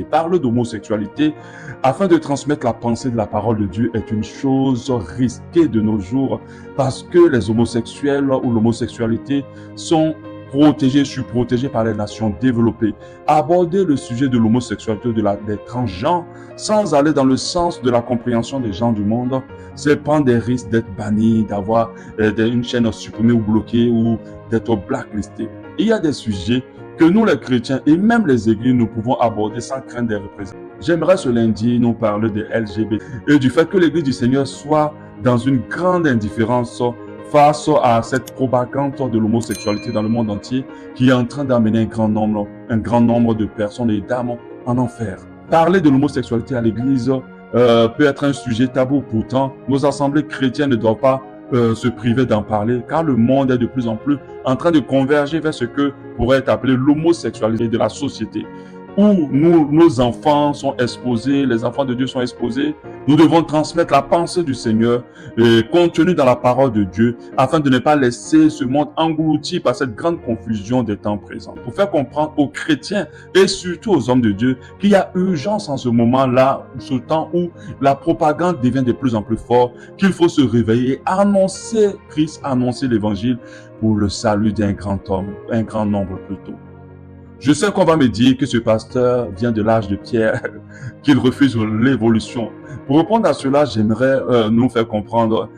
Parler d'homosexualité afin de transmettre la pensée de la parole de Dieu est une chose risquée de nos jours parce que les homosexuels ou l'homosexualité sont protégés, surprotégés par les nations développées. Aborder le sujet de l'homosexualité des transgenres sans aller dans le sens de la compréhension des gens du monde, c'est prendre des risques d'être banni, d'avoir une chaîne supprimée ou bloquée ou d'être blacklisté. Il y a des sujets que nous les chrétiens et même les églises nous pouvons aborder sans craindre des représailles. J'aimerais ce lundi nous parler de LGBT et du fait que l'église du Seigneur soit dans une grande indifférence face à cette propagande de l'homosexualité dans le monde entier qui est en train d'amener un grand nombre de personnes et d'âmes en enfer. Parler de l'homosexualité à l'église peut être un sujet tabou. Pourtant, nos assemblées chrétiennes ne doivent pas se priver d'en parler, car le monde est de plus en plus en train de converger vers ce que pourrait être appelé l'homosexualité de la société, où nos enfants sont exposés, les enfants de Dieu sont exposés. Nous devons transmettre la pensée du Seigneur contenue dans la parole de Dieu afin de ne pas laisser ce monde englouti par cette grande confusion des temps présents. Pour faire comprendre aux chrétiens et surtout aux hommes de Dieu qu'il y a urgence en ce moment-là, ce temps où la propagande devient de plus en plus forte, qu'il faut se réveiller et annoncer Christ, annoncer l'évangile pour le salut d'un grand homme, un grand nombre plutôt. Je sais qu'on va me dire que ce pasteur vient de l'âge de Pierre, qu'il refuse l'évolution. Pour répondre à cela, j'aimerais nous faire comprendre